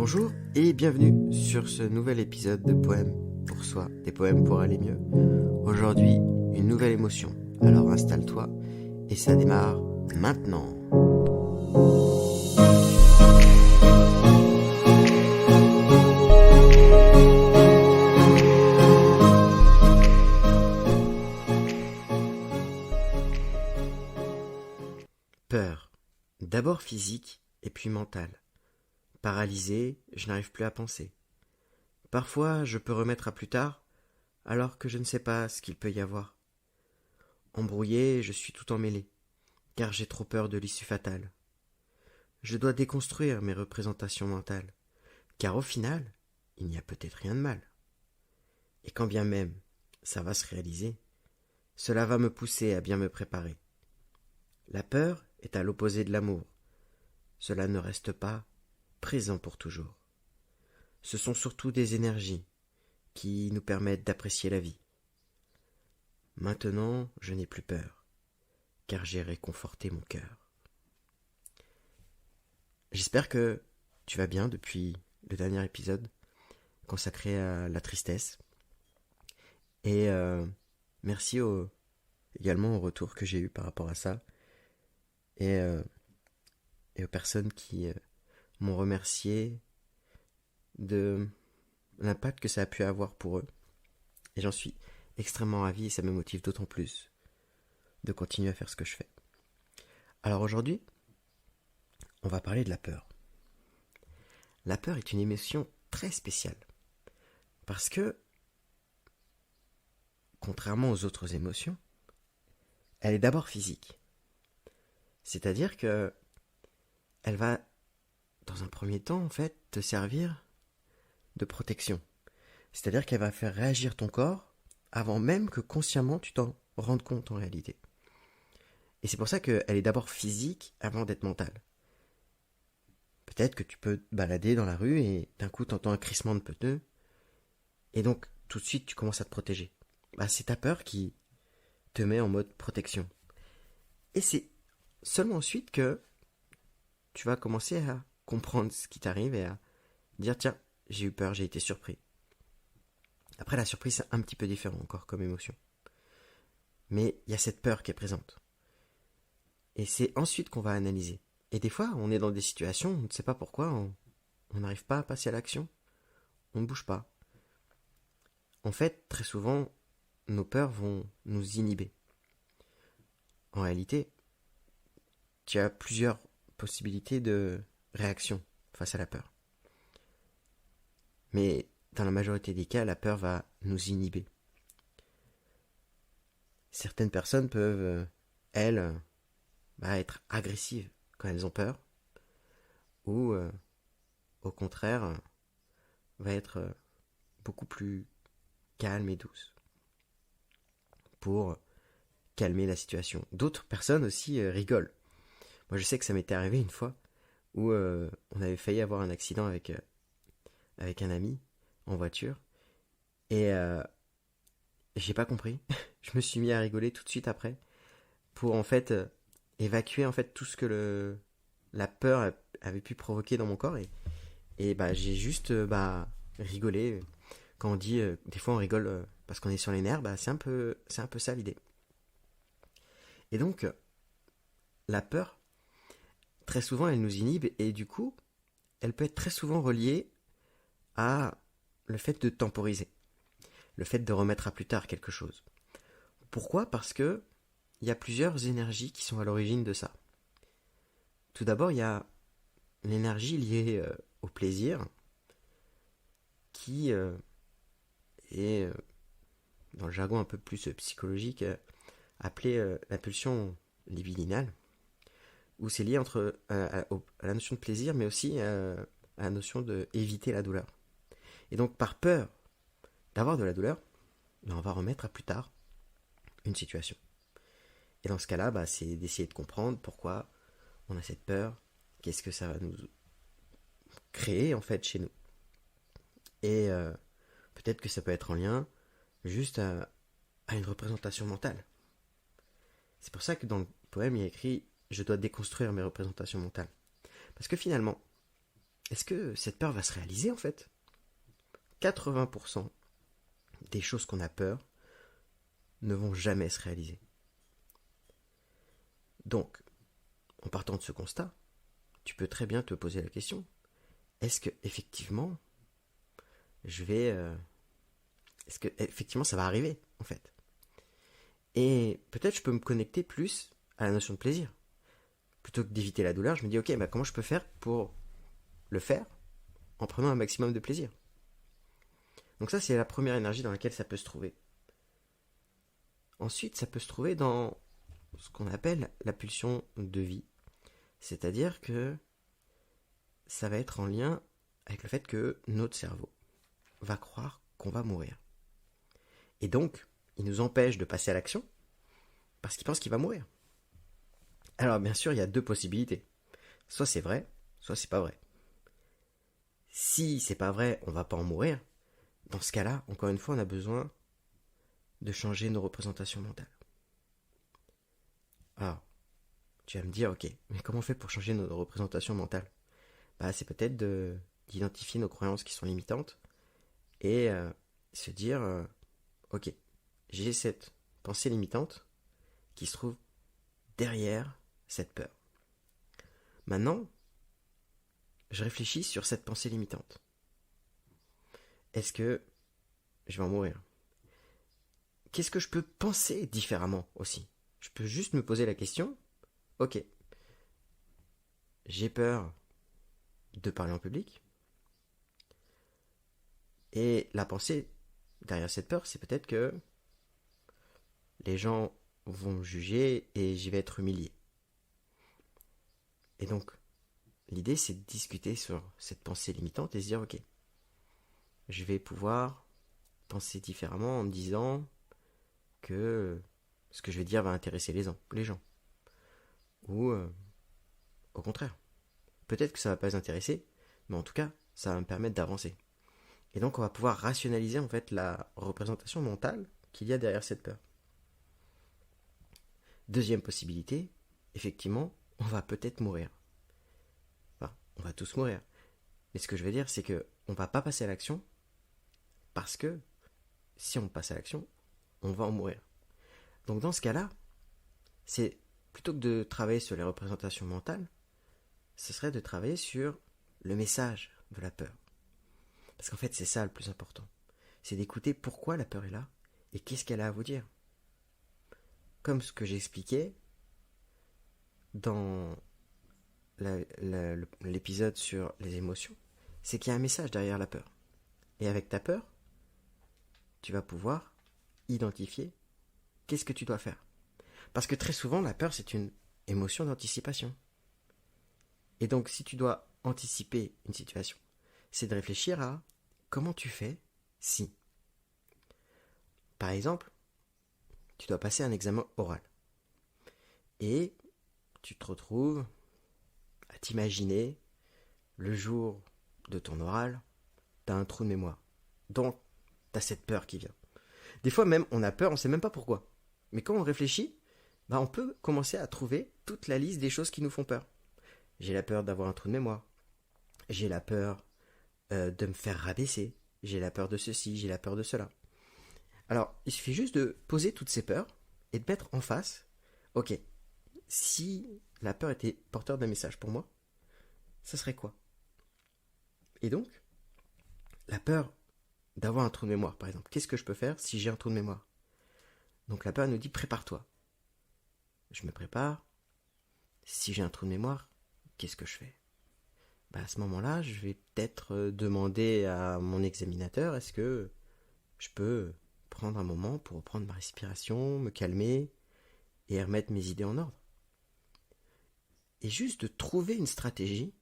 Bonjour et bienvenue sur ce nouvel épisode de Poèmes pour soi, des poèmes pour aller mieux. Aujourd'hui, une nouvelle émotion, alors installe-toi et ça démarre maintenant. Peur, d'abord physique et puis mentale. Paralysé, je n'arrive plus à penser. Parfois, je peux remettre à plus tard, alors que je ne sais pas ce qu'il peut y avoir. Embrouillé, je suis tout emmêlé, car j'ai trop peur de l'issue fatale. Je dois déconstruire mes représentations mentales, car au final, il n'y a peut-être rien de mal. Et quand bien même ça va se réaliser, cela va me pousser à bien me préparer. La peur est à l'opposé de l'amour. Cela ne reste pas présent pour toujours. Ce sont surtout des énergies qui nous permettent d'apprécier la vie. Maintenant, je n'ai plus peur, car j'ai réconforté mon cœur. J'espère que tu vas bien depuis le dernier épisode consacré à la tristesse. Et merci également au retour que j'ai eu par rapport à ça. Et aux personnes qui m'ont remercié de l'impact que ça a pu avoir pour eux. Et j'en suis extrêmement ravi et ça me motive d'autant plus de continuer à faire ce que je fais. Alors aujourd'hui, on va parler de la peur. La peur est une émotion très spéciale parce que, contrairement aux autres émotions, elle est d'abord physique. C'est-à-dire que elle va, dans un premier temps, en fait, te servir de protection. C'est-à-dire qu'elle va faire réagir ton corps avant même que consciemment tu t'en rendes compte en réalité. Et c'est pour ça qu'elle est d'abord physique avant d'être mentale. Peut-être que tu peux te balader dans la rue et d'un coup tu entends un crissement de pneus et donc tout de suite tu commences à te protéger. C'est ta peur qui te met en mode protection. Et c'est seulement ensuite que tu vas commencer à comprendre ce qui t'arrive et à dire tiens, j'ai eu peur, j'ai été surpris. Après la surprise c'est un petit peu différent encore comme émotion. Mais il y a cette peur qui est présente. Et c'est ensuite qu'on va analyser. Et des fois, on est dans des situations, on ne sait pas pourquoi, on n'arrive pas à passer à l'action. On ne bouge pas. En fait, très souvent, nos peurs vont nous inhiber. En réalité, tu as plusieurs possibilités de réaction face à la peur. Mais dans la majorité des cas, la peur va nous inhiber. Certaines personnes peuvent, elles, être agressives quand elles ont peur, ou au contraire, va être beaucoup plus calme et douce pour calmer la situation. D'autres personnes aussi rigolent. Moi je sais que ça m'était arrivé une fois où on avait failli avoir un accident avec un ami en voiture et j'ai pas compris. Je me suis mis à rigoler tout de suite après pour en fait évacuer en fait tout ce que la peur avait pu provoquer dans mon corps et j'ai juste rigolé. Quand on dit des fois on rigole parce qu'on est sur les nerfs, c'est un peu ça l'idée. Et donc la peur très souvent elle nous inhibe et du coup elle peut être très souvent reliée à le fait de temporiser, le fait de remettre à plus tard quelque chose. Pourquoi ? Parce que il y a plusieurs énergies qui sont à l'origine de ça. Tout d'abord, il y a l'énergie liée au plaisir qui est, dans le jargon un peu plus psychologique, appelée la pulsion libidinale, où c'est lié à la notion de plaisir, mais aussi à la notion d'éviter la douleur. Et donc, par peur d'avoir de la douleur, on va remettre à plus tard une situation. Et dans ce cas-là, c'est d'essayer de comprendre pourquoi on a cette peur, qu'est-ce que ça va nous créer en fait chez nous. Et peut-être que ça peut être en lien juste à une représentation mentale. C'est pour ça que dans le poème, il y a écrit « Je dois déconstruire mes représentations mentales ». Parce que finalement, est-ce que cette peur va se réaliser en fait? 80% des choses qu'on a peur ne vont jamais se réaliser. Donc, en partant de ce constat, tu peux très bien te poser la question, est-ce que effectivement est-ce que effectivement ça va arriver en fait? Et peut-être je peux me connecter plus à la notion de plaisir. Plutôt que d'éviter la douleur, je me dis ok, comment je peux faire pour le faire en prenant un maximum de plaisir? Donc ça, c'est la première énergie dans laquelle ça peut se trouver. Ensuite, ça peut se trouver dans ce qu'on appelle la pulsion de vie. C'est-à-dire que ça va être en lien avec le fait que notre cerveau va croire qu'on va mourir. Et donc, il nous empêche de passer à l'action parce qu'il pense qu'il va mourir. Alors bien sûr, il y a deux possibilités. Soit c'est vrai, soit c'est pas vrai. Si c'est pas vrai, on va pas en mourir. Dans ce cas-là, encore une fois, on a besoin de changer nos représentations mentales. Alors, tu vas me dire, ok, mais comment on fait pour changer nos représentations mentales? C'est peut-être d'identifier nos croyances qui sont limitantes et se dire, ok, j'ai cette pensée limitante qui se trouve derrière cette peur. Maintenant, je réfléchis sur cette pensée limitante. Est-ce que je vais en mourir? Qu'est-ce que je peux penser différemment aussi? Je peux juste me poser la question, ok, j'ai peur de parler en public, et la pensée derrière cette peur, c'est peut-être que les gens vont me juger et j'y vais être humilié. Et donc, l'idée, c'est de discuter sur cette pensée limitante et se dire, ok, je vais pouvoir penser différemment en me disant que ce que je vais dire va intéresser les gens. Ou au contraire, peut-être que ça va pas les intéresser, mais en tout cas, ça va me permettre d'avancer. Et donc, on va pouvoir rationaliser en fait la représentation mentale qu'il y a derrière cette peur. Deuxième possibilité, effectivement, on va peut-être mourir. Enfin, on va tous mourir. Mais ce que je veux dire, c'est que on va pas passer à l'action parce que si on passe à l'action, on va en mourir. Donc dans ce cas-là, c'est plutôt que de travailler sur les représentations mentales, ce serait de travailler sur le message de la peur. Parce qu'en fait, c'est ça le plus important. C'est d'écouter pourquoi la peur est là et qu'est-ce qu'elle a à vous dire. Comme ce que j'expliquais dans l'épisode sur les émotions, c'est qu'il y a un message derrière la peur. Et avec ta peur, tu vas pouvoir identifier qu'est-ce que tu dois faire. Parce que très souvent, la peur, c'est une émotion d'anticipation. Et donc, si tu dois anticiper une situation, c'est de réfléchir à comment tu fais si. Par exemple, tu dois passer un examen oral. Et tu te retrouves à t'imaginer le jour de ton oral, tu as un trou de mémoire. Donc, tu as cette peur qui vient. Des fois même, on a peur, on ne sait même pas pourquoi. Mais quand on réfléchit, on peut commencer à trouver toute la liste des choses qui nous font peur. J'ai la peur d'avoir un trou de mémoire. J'ai la peur de me faire rabaisser. J'ai la peur de ceci, j'ai la peur de cela. Alors, il suffit juste de poser toutes ces peurs et de mettre en face, ok, si la peur était porteur d'un message pour moi, ça serait quoi? Et donc, la peur d'avoir un trou de mémoire, par exemple. Qu'est-ce que je peux faire si j'ai un trou de mémoire? Donc la peur nous dit prépare-toi. Je me prépare. Si j'ai un trou de mémoire, qu'est-ce que je fais? À ce moment-là, je vais peut-être demander à mon examinateur, est-ce que je peux prendre un moment pour reprendre ma respiration, me calmer et remettre mes idées en ordre. Et juste de trouver une stratégie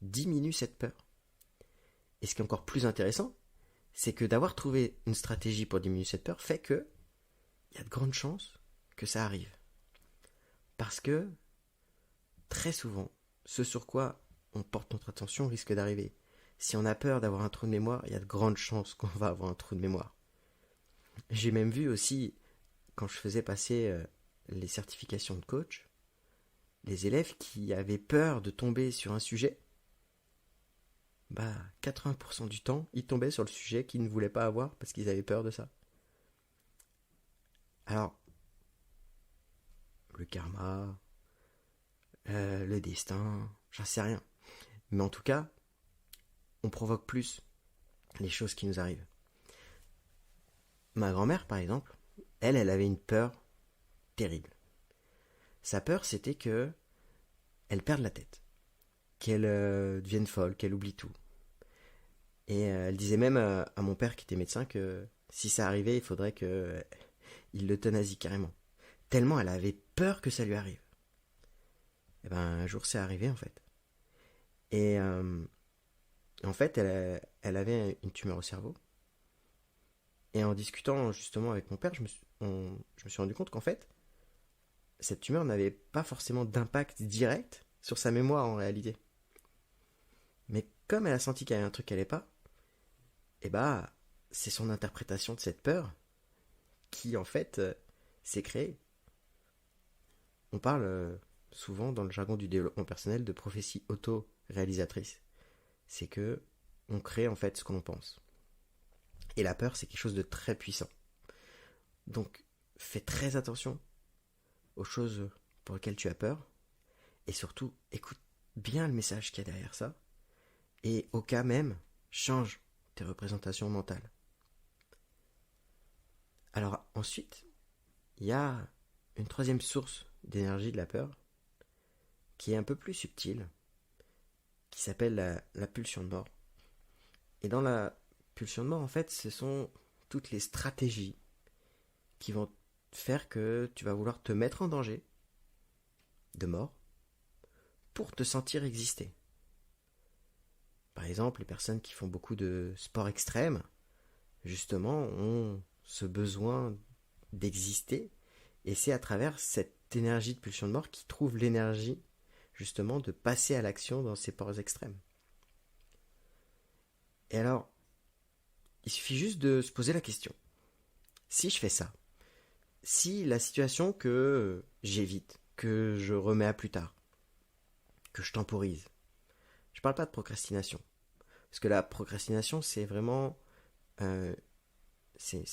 diminue cette peur. Et ce qui est encore plus intéressant, c'est que d'avoir trouvé une stratégie pour diminuer cette peur fait que il y a de grandes chances que ça arrive. Parce que très souvent, ce sur quoi on porte notre attention risque d'arriver. Si on a peur d'avoir un trou de mémoire, il y a de grandes chances qu'on va avoir un trou de mémoire. J'ai même vu aussi, quand je faisais passer les certifications de coach, les élèves qui avaient peur de tomber sur un sujet bah 80% du temps, ils tombaient sur le sujet qu'ils ne voulaient pas avoir parce qu'ils avaient peur de ça. Alors, le karma, le destin, j'en sais rien. Mais en tout cas, on provoque plus les choses qui nous arrivent. Ma grand-mère, par exemple, elle avait une peur terrible. Sa peur, c'était que elle perde la tête, qu'elle devienne folle, qu'elle oublie tout. Et elle disait même à mon père qui était médecin que si ça arrivait, il faudrait que il l'euthanasie carrément. Tellement elle avait peur que ça lui arrive. Et ben un jour c'est arrivé en fait. Et en fait elle avait une tumeur au cerveau. Et en discutant justement avec mon père, je me suis rendu compte qu'en fait cette tumeur n'avait pas forcément d'impact direct sur sa mémoire en réalité. Mais comme elle a senti qu'il y avait un truc qui allait pas, et bah c'est son interprétation de cette peur qui en fait s'est créée. On parle souvent dans le jargon du développement personnel de prophétie auto-réalisatrice. C'est que on crée en fait ce qu'on pense. Et la peur, c'est quelque chose de très puissant. Donc, fais très attention aux choses pour lesquelles tu as peur. Et surtout, écoute bien le message qu'il y a derrière ça. Et au cas même, change tes représentations mentales. Alors ensuite, il y a une troisième source d'énergie de la peur qui est un peu plus subtile, qui s'appelle la pulsion de mort. Et dans la pulsion de mort, en fait, ce sont toutes les stratégies qui vont faire que tu vas vouloir te mettre en danger de mort pour te sentir exister. Par exemple, les personnes qui font beaucoup de sport extrême, justement, ont ce besoin d'exister. Et c'est à travers cette énergie de pulsion de mort qu'ils trouvent l'énergie, justement, de passer à l'action dans ces sports extrêmes. Et alors, il suffit juste de se poser la question. Si je fais ça, si la situation que j'évite, que je remets à plus tard, que je temporise, je parle pas de procrastination. Parce que la procrastination, c'est vraiment... euh, c'est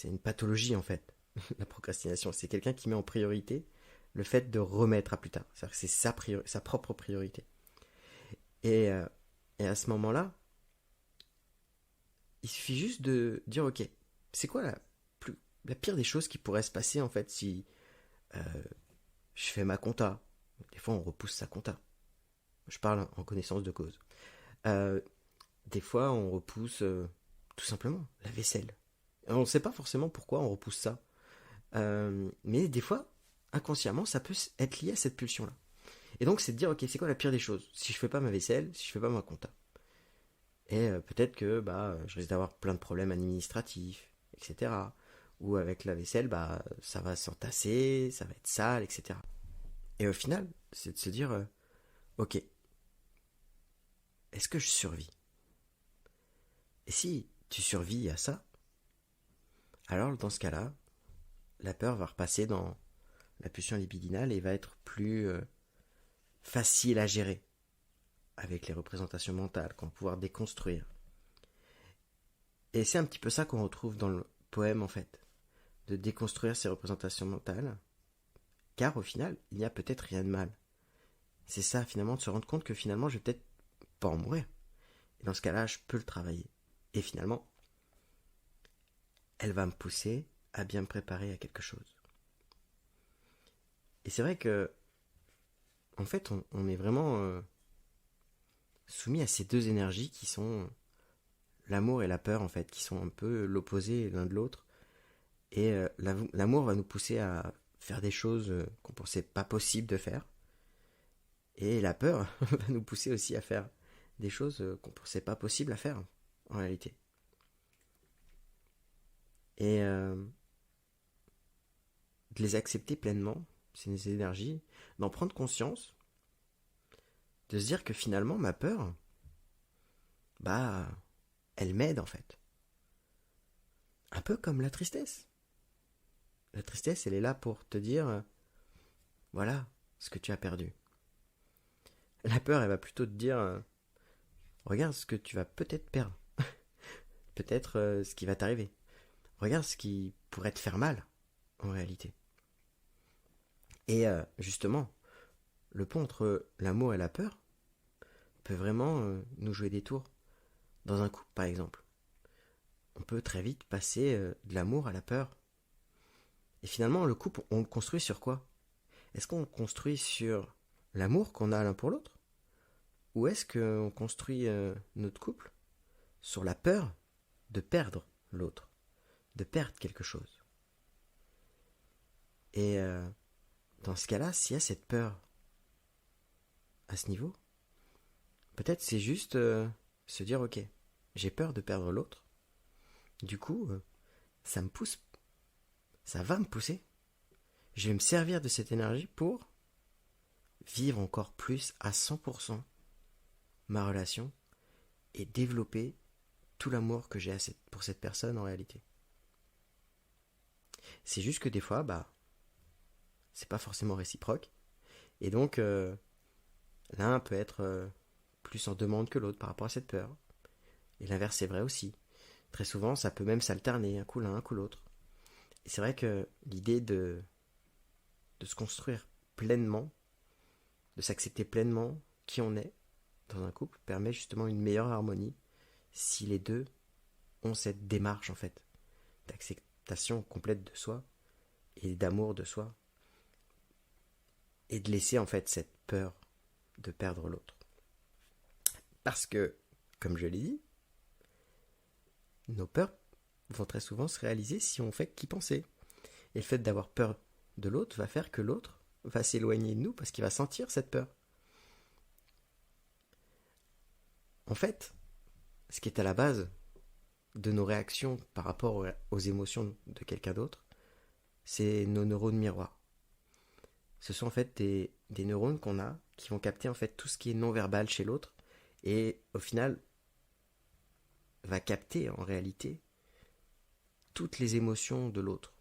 une pathologie en fait. La procrastination, c'est quelqu'un qui met en priorité le fait de remettre à plus tard. C'est-à-dire que c'est sa propre priorité. Et, euh, et à ce moment-là, il suffit juste de dire ok, c'est quoi la pire des choses qui pourrait se passer en fait si euh, je fais ma compta. Des fois, on repousse sa compta. Je parle en connaissance de cause. Euh, des fois, on repousse tout simplement la vaisselle. On ne sait pas forcément pourquoi on repousse ça. Mais des fois, inconsciemment, ça peut être lié à cette pulsion-là. Et donc, c'est de dire, ok, c'est quoi la pire des choses si je fais pas ma vaisselle, si je fais pas ma compta. Et peut-être que je risque d'avoir plein de problèmes administratifs, etc. Ou avec la vaisselle, ça va s'entasser, ça va être sale, etc. Et au final, c'est de se dire, ok, est-ce que je survis? Et si tu survis à ça, alors dans ce cas-là, la peur va repasser dans la pulsion libidinale et va être plus facile à gérer avec les représentations mentales qu'on va pouvoir déconstruire. Et c'est un petit peu ça qu'on retrouve dans le poème en fait, de déconstruire ces représentations mentales, car au final, il n'y a peut-être rien de mal. C'est ça finalement, de se rendre compte que finalement, je vais peut-être pas en mourir. Et dans ce cas-là, je peux le travailler. Et finalement, elle va me pousser à bien me préparer à quelque chose. Et c'est vrai que, en fait, on est vraiment soumis à ces deux énergies qui sont l'amour et la peur, en fait, qui sont un peu l'opposé l'un de l'autre. Et l'amour va nous pousser à faire des choses qu'on pensait pas possible de faire. Et la peur va nous pousser aussi à faire des choses qu'on pensait pas possible à faire, en réalité. Et de les accepter pleinement, ces énergies, d'en prendre conscience, de se dire que finalement, ma peur, bah, elle m'aide en fait. Un peu comme la tristesse. La tristesse, elle est là pour te dire, voilà ce que tu as perdu. La peur, elle va plutôt te dire, Regarde ce que tu vas peut-être perdre. Peut-être ce qui va t'arriver. Regarde ce qui pourrait te faire mal, en réalité. Et justement, le pont entre l'amour et la peur peut vraiment nous jouer des tours. Dans un couple, par exemple, on peut très vite passer de l'amour à la peur. Et finalement, le couple, on le construit sur quoi? Est-ce qu'on le construit sur l'amour qu'on a l'un pour l'autre? Ou est-ce qu'on construit notre couple sur la peur de perdre l'autre, de perdre quelque chose? Et dans ce cas-là, s'il y a cette peur à ce niveau, peut-être c'est juste se dire, ok, j'ai peur de perdre l'autre. Du coup, ça me pousse, ça va me pousser. Je vais me servir de cette énergie pour vivre encore plus à 100% ma relation et développer tout l'amour que j'ai pour cette personne en réalité. C'est juste que des fois, c'est pas forcément réciproque. Et donc, l'un peut être plus en demande que l'autre par rapport à cette peur. Et l'inverse est vrai aussi. Très souvent, ça peut même s'alterner, un coup l'un, un coup l'autre. Et c'est vrai que l'idée de se construire pleinement, de s'accepter pleinement qui on est dans un couple, permet justement une meilleure harmonie si les deux ont cette démarche en fait d'acceptation complète de soi et d'amour de soi et de laisser en fait cette peur de perdre l'autre. Parce que, comme je l'ai dit, nos peurs vont très souvent se réaliser si on fait qu'y penser. Et le fait d'avoir peur de l'autre va faire que l'autre va s'éloigner de nous parce qu'il va sentir cette peur. En fait, ce qui est à la base de nos réactions par rapport aux émotions de quelqu'un d'autre, c'est nos neurones miroirs. Ce sont en fait des neurones qu'on a qui vont capter en fait tout ce qui est non-verbal chez l'autre et au final va capter en réalité toutes les émotions de l'autre.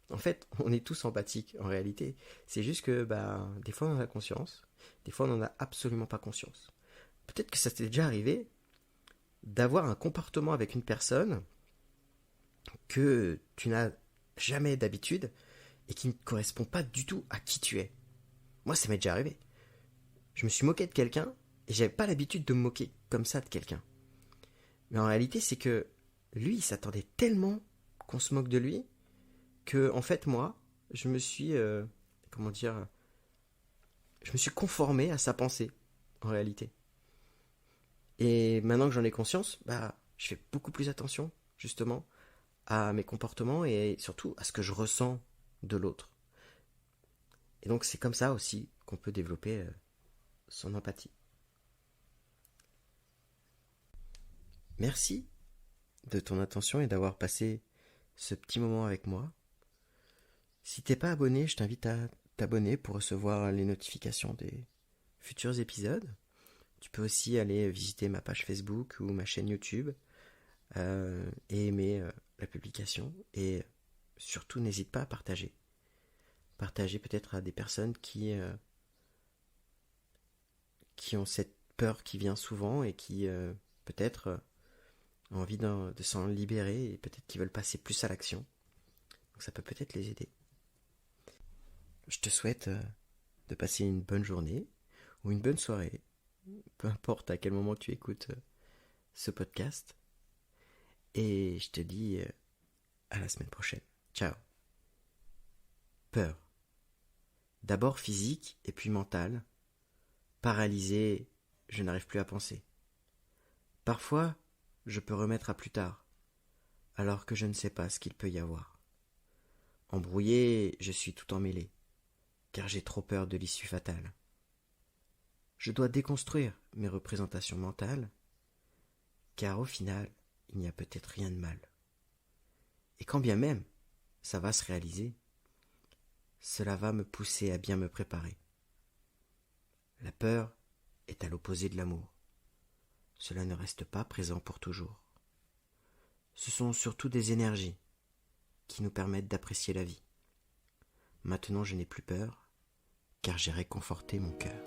En fait, on est tous empathiques en réalité. C'est juste que des fois on en a conscience, des fois on n'en a absolument pas conscience. Peut-être que ça t'est déjà arrivé d'avoir un comportement avec une personne que tu n'as jamais d'habitude et qui ne correspond pas du tout à qui tu es. Moi, ça m'est déjà arrivé. Je me suis moqué de quelqu'un et j'avais pas l'habitude de me moquer comme ça de quelqu'un. Mais en réalité, c'est que lui, il s'attendait tellement qu'on se moque de lui que, en fait, moi, je me suis, je me suis conformé à sa pensée, en réalité. Et maintenant que j'en ai conscience, je fais beaucoup plus attention, justement, à mes comportements et surtout à ce que je ressens de l'autre. Et donc c'est comme ça aussi qu'on peut développer son empathie. Merci de ton attention et d'avoir passé ce petit moment avec moi. Si t'es pas abonné, je t'invite à t'abonner pour recevoir les notifications des futurs épisodes. Tu peux aussi aller visiter ma page Facebook ou ma chaîne YouTube et aimer la publication. Et surtout, n'hésite pas à partager. Partager peut-être à des personnes qui ont cette peur qui vient souvent et qui peut-être ont envie de s'en libérer et peut-être qu'ils veulent passer plus à l'action. Donc ça peut peut-être les aider. Je te souhaite de passer une bonne journée ou une bonne soirée, peu importe à quel moment tu écoutes ce podcast. Et je te dis à la semaine prochaine. Ciao. Peur. D'abord physique et puis mentale. Paralysé, je n'arrive plus à penser. Parfois, je peux remettre à plus tard, alors que je ne sais pas ce qu'il peut y avoir. Embrouillé, je suis tout emmêlé, car j'ai trop peur de l'issue fatale. Je dois déconstruire mes représentations mentales, car au final, il n'y a peut-être rien de mal. Et quand bien même ça va se réaliser, cela va me pousser à bien me préparer. La peur est à l'opposé de l'amour. Cela ne reste pas présent pour toujours. Ce sont surtout des énergies qui nous permettent d'apprécier la vie. Maintenant, je n'ai plus peur, car j'ai réconforté mon cœur.